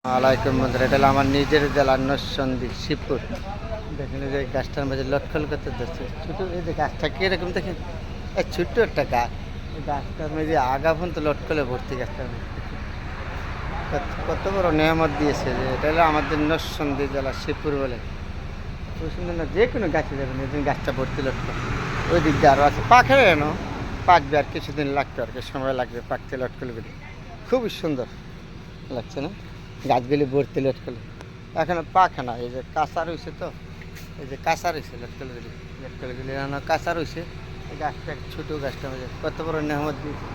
আলাইকুম বন্ধুরা, এটা হলো আমার নিজের জেলার নরসন্দী শিবপুর। দেখেন এই যে গাছটার মাঝে লটকল করতে ধরছে ছোটো, এই যে গাছটা কীরকম দেখেন, এই ছোট্ট একটা গাছ, এই গাছটার মাঝে আগা পর্যন্ত লটকলে ভর্তি। গাছটার মধ্যে কত বড় নেয়ামত দিয়েছে। যে এটা হলো আমাদের নরসন্দী জেলার শিবপুর বলে। খুব সুন্দর না, যে কোনো গাছে যাবেন এই গাছটা ভর্তি লটকল। ওই দিক দিয়ে আরও আছে, পাখে এনো পাকবে, আর কিছুদিন লাগবে, আর কি সময় লাগবে পাকতে লটকলগুলি। খুবই সুন্দর লাগছে না গাছগুলি ভর্তি লটকলে। এখনো পাখে না, এই যে কাঁচা রয়েছে, তো এই যে কাঁচা রয়েছে লটকলগুলি এখনো কাঁচা রয়েছে। এই গাছটা ছোটো গাছটা মধ্যে কত বড় নেহমত দিয়েছে।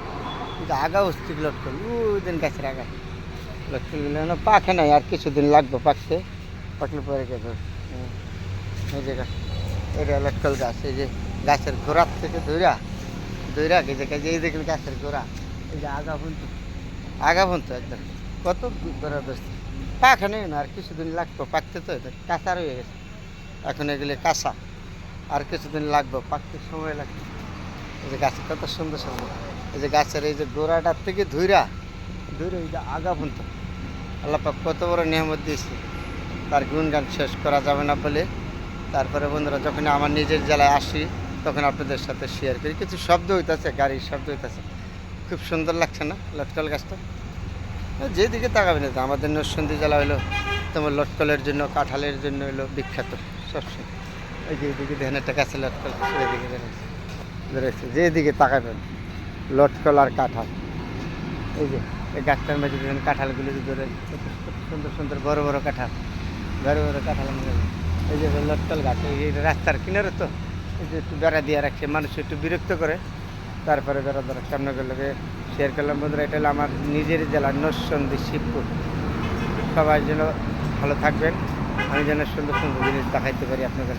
কিন্তু আগা অস্তিক লটকল, ওই দিন গাছের আগা লটকলগুলি এখনো পাখে নাই, আর কিছুদিন লাগবে পাকতে। পাকলে পরে গেছে এই যে গাছ, এটা লটকল গাছ। এই যে গাছের গোড়ার থেকে ধৈরা ধৈরা এই যে এই দেখলে গাছের গোড়া, এই যে আগা বুনতো একদম কত গোড়া দোস্ত। পাখা নেই না, আর কিছুদিন লাগবে পাকতে, তো এটা কাঁচা রয়ে গেছে। এখন এগুলি কাঁচা, আর কিছুদিন লাগবে পাকতে, সময় লাগবে। এই যে গাছ কত সুন্দর সুন্দর, এই যে গাছের এই যে গোড়াটার থেকে ধৈরা ধৈরে এই যে আগা বুনতো। আল্লাহ পাক কত বড় নিয়ামত দিয়েছে, তার গুণগান শেষ করা যাবে না বলে। তারপরে বন্ধুরা, যখন আমার নিজের জেলায় আসি তখন আপনাদের সাথে শেয়ার করি। কিছু শব্দ হইতেছে, গাড়ির শব্দ হইতেছে, খুব সুন্দর লাগছে না লটকল গাছটা। যেদিকে তাকাবে না, আমাদের নরসিংদী জেলা হলো তোমার লটকলের জন্য, কাঁঠালের জন্য হলো বিখ্যাত সবসময়। এই যে এদিকে দেখেন একটা গাছে লটকল, সেদিকে ধরেছে, যেদিকে তাকাবেন লটকল আর কাঁঠাল। এই যে এই গাছটার মধ্যে দেখেন কাঁঠালগুলি ধরে, সুন্দর সুন্দর বড় বড় কাঁঠাল, বড় বড় কাঁঠাল। এই যে লটকল গাছ, এই রাস্তার কিনারে, তো এই যে একটু বেড়া দিয়ে রাখছে, মানুষ একটু বিরক্ত করে, তারপরে বেড়া ধরার সামনে গেলে শেয়ার করলাম। বন্ধুরা, এটা হলো আমার নিজের জেলা নরসন্দী শিবপুর। সবাই যেন ভালো থাকবেন, আমি যেন সুন্দর সুন্দর জিনিস দেখাইতে পারি আপনাদের।